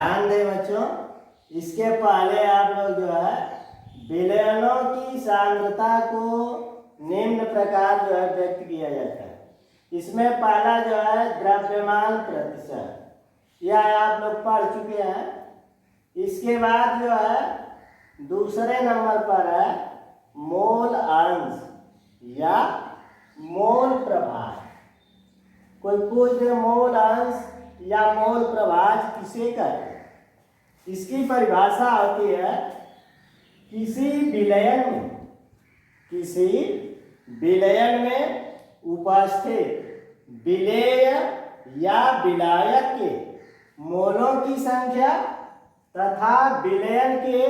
ध्यान दें बच्चों, इसके पहले आप लोग जो है विलयनों की सांद्रता को निम्न प्रकार जो है व्यक्त किया जाता है। इसमें पहला जो है द्रव्यमान प्रतिशत, यह आप लोग पढ़ चुके हैं। इसके बाद जो है दूसरे नंबर पर है मोल अंश या मोल प्रभाज। कोई पूछ दे मोल अंश या मोल प्रभाज किसे कहते हैं? इसकी परिभाषा होती है किसी विलयन में उपस्थित विलेय या विलायक के मोलों की संख्या तथा विलयन के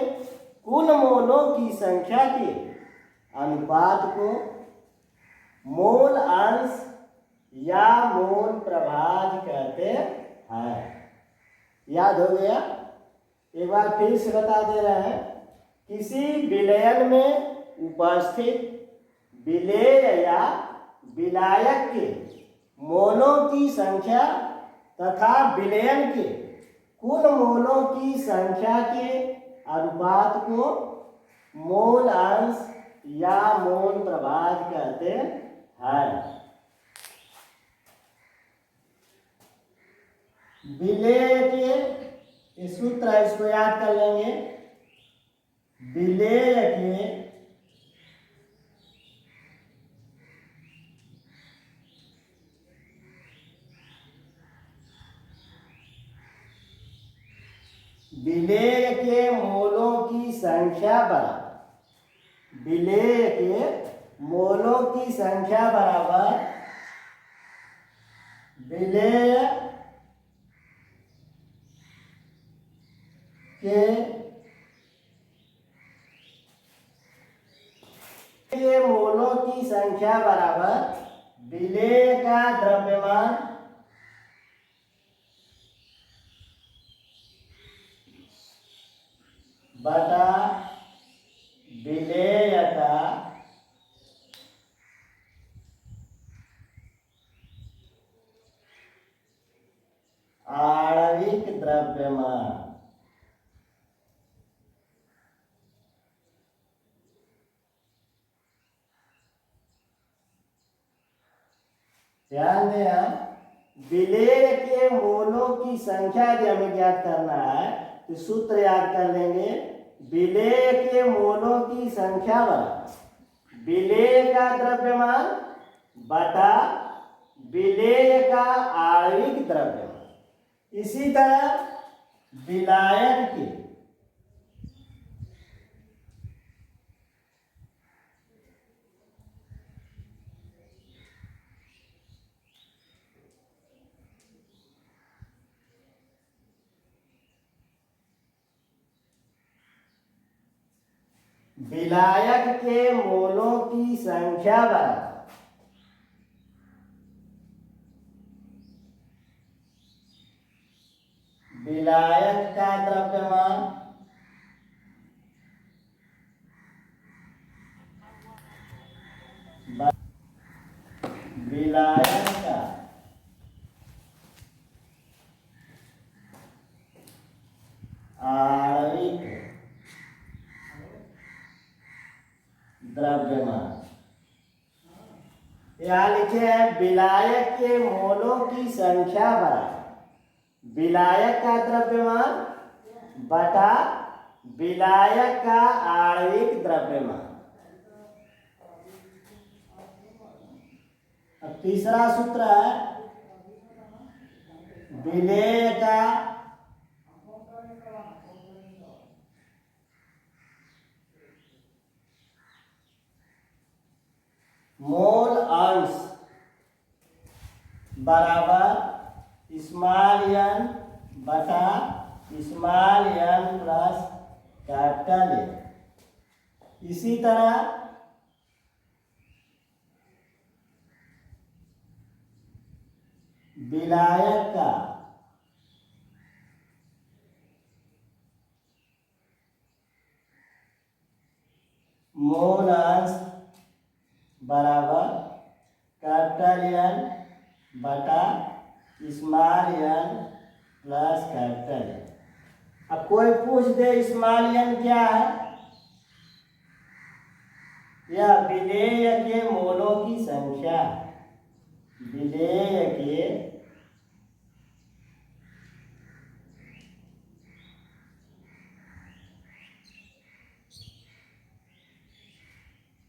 कुल मोलों की संख्या के अनुपात को मोल अंश या मोल प्रभाज कहते हैं। याद हो गया? एक बार फिर से बता दे रहे हैं। किसी विलयन में उपस्थित विलेय या विलायक के मोलों की संख्या तथा विलयन के कुल मोलों की संख्या के अनुपात को मोल अंश या मोल प्रभाज कहते हैं। विलेय के सूत्र है, इसको याद कर लेंगे। विलेय के मोलों की संख्या बराबर विलेय के मोलों की संख्या बराबर विलेय के मोलों की संख्या बराबर विलेय का द्रव्यमान बटा विलेय का आणविक द्रव्यमान। ध्यान दें, विलेय के मोलों की संख्या यदि हमें ज्ञात करना है तो सूत्र याद कर लेंगे। विलेय के मोलों की संख्या बराबर विलेय का द्रव्यमान बटा विलेय का आणविक द्रव्यमान। इसी तरह विलायक के मोलों की संख्या बराबर विलायक का द्रव्यमान विलायक का आणविक द्रव्यमान। यहाँ लिखे हैं विलायक के मोलों की संख्या बराबर विलायक का द्रव्यमान बटा विलायक का आणविक द्रव्यमान। अब तीसरा सूत्र है विलेय का मोल अंश बराबर स्मॉल n बटा small n plus capital N। इसी तरह विलायक का मोल अंश बराबर कैपिटल N बटा small n plus capital N। कोई पूछ दे स्मॉल n क्या है, यह विलेय के मोलों की संख्या, विलेय के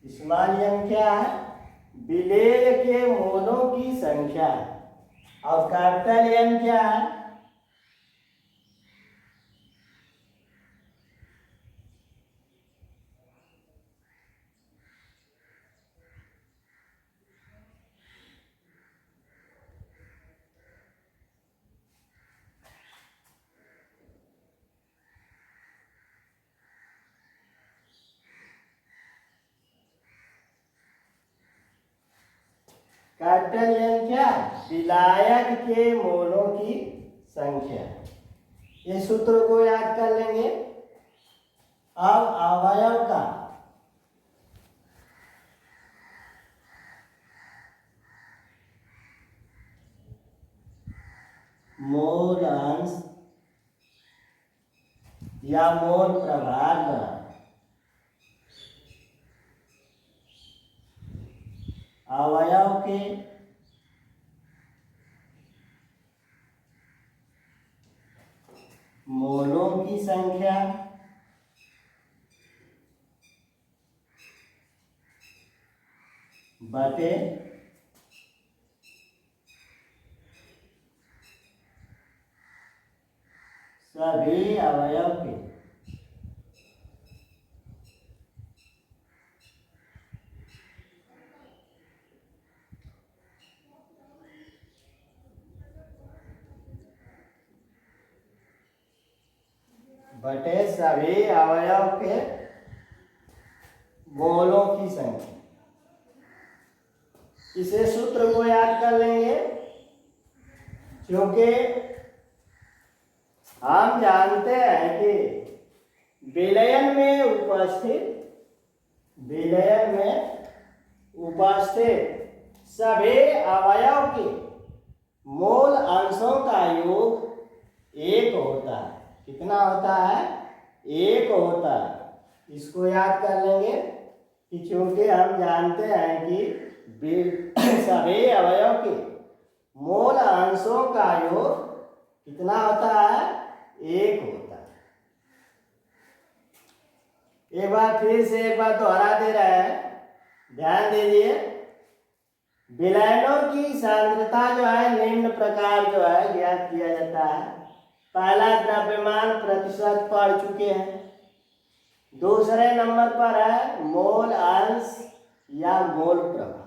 स्मॉल n क्या है, विलेय के मोलों की संख्या। और कैपिटल N क्या है, कैपिटल N क्या, विलायक के मोलों की संख्या। ये सूत्र को याद कर लेंगे। अब अवयव का मोल अंश या मोल प्रभार बराबर अवयव के मोलों की संख्या बटे सभी अवयव के मोलों की संख्या। इसे सूत्र को याद कर लेंगे, क्योंकि हम जानते हैं कि विलयन में उपस्थित सभी अवयव के मोल अंशों का योग एक होता है। कितना होता है, एक होता है। इसको याद कर लेंगे कि क्योंकि हम जानते हैं कि सभी अवयव के मोल अंशों का योग कितना होता है, एक होता है। एक बार फिर से एक बार दोहरा दे रहे हैं, ध्यान दीजिए। विलयनों की सांद्रता जो है निम्न प्रकार जो है ज्ञात किया जाता है। पहला द्रव्यमान प्रतिशत पढ़ चुके हैं। दूसरे नंबर पर है मोल अंश या मोल प्रभाज।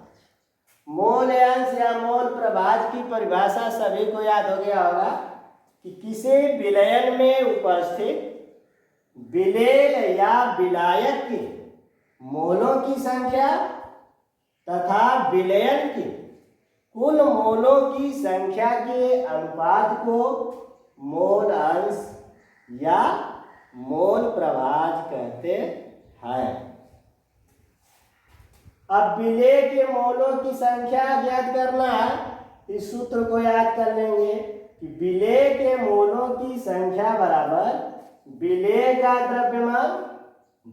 मोल अंश या मोल प्रभाज की परिभाषा सभी को याद हो गया होगा कि किसी विलयन में उपस्थित विलेय या विलायक के मोलों की संख्या तथा विलयन के कुल मोलों की संख्या के अनुपात को मोल अंश या मोल प्रभाज कहते हैं। अब विलेय के मोलों की संख्या ज्ञात करना है। इस सूत्र को याद कर लेंगे कि विलेय के मोलों की संख्या बराबर विलेय का द्रव्यमान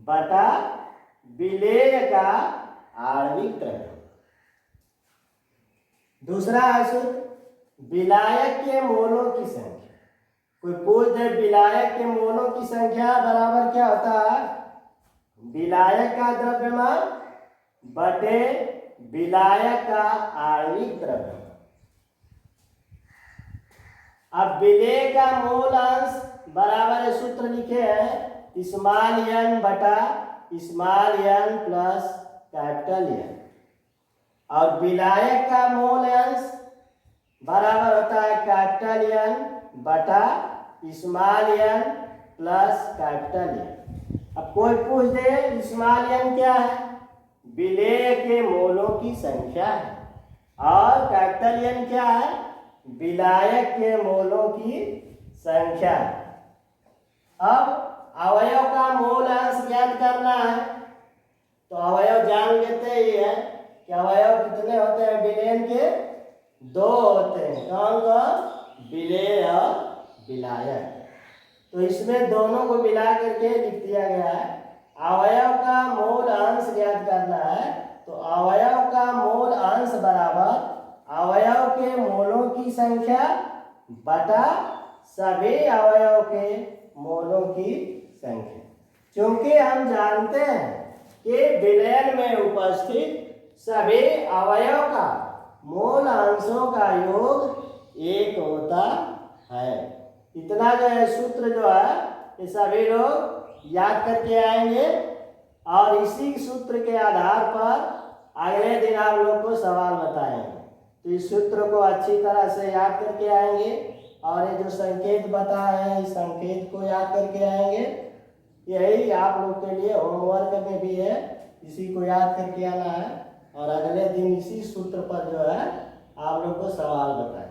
बटा विलेय का आणविक द्रव्यमान। दूसरा है सूत्र विलायक के मोलों की संख्या। कोई पूछ दे विलायक के मोलों की संख्या बराबर क्या होता है, विलायक का द्रव्यमान बटे विलायक का आणविक द्रव्यमान। अब विलेय का मोल अंश बराबर सूत्र लिखे हैं स्मॉल n बटा small n plus capital N। और विलायक का मोल अंश बराबर होता है कैपिटल N बटा small n plus capital N। अब कोई पूछ दे स्मॉल n क्या है, विलेय के मोलों की संख्या है। और कैपिटल N क्या है, विलायक के मोलों की संख्या। अब अवयव का मोल अंश ज्ञात करना है, तो अवयव जान लेते ही है कि अवयव कितने होते हैं विलयन के, दो होते हैं। कौन कौन, विलेय और विलायक। तो इसमें दोनों को मिला करके लिख दिया गया है। अवयव का मूल अंश ज्ञात करना है, तो अवयव का मूल अंश बराबर अवयव के मूलों की संख्या बटा सभी अवयव के मूलों की संख्या। क्योंकि हम जानते हैं कि विलयन में उपस्थित सभी अवयव का मूल अंशों का योग एक होता है। इतना जो है सूत्र जो है ये सभी लोग याद करके आएंगे और इसी सूत्र के आधार पर अगले दिन आप लोग को सवाल बताएंगे। तो इस सूत्र को अच्छी तरह से याद करके आएंगे और ये जो संकेत बताए हैं इस संकेत को याद करके आएंगे। यही आप लोग के लिए होमवर्क में भी है, इसी को याद करके आना है और अगले दिन इसी सूत्र पर जो है आप लोग को सवाल बताएं।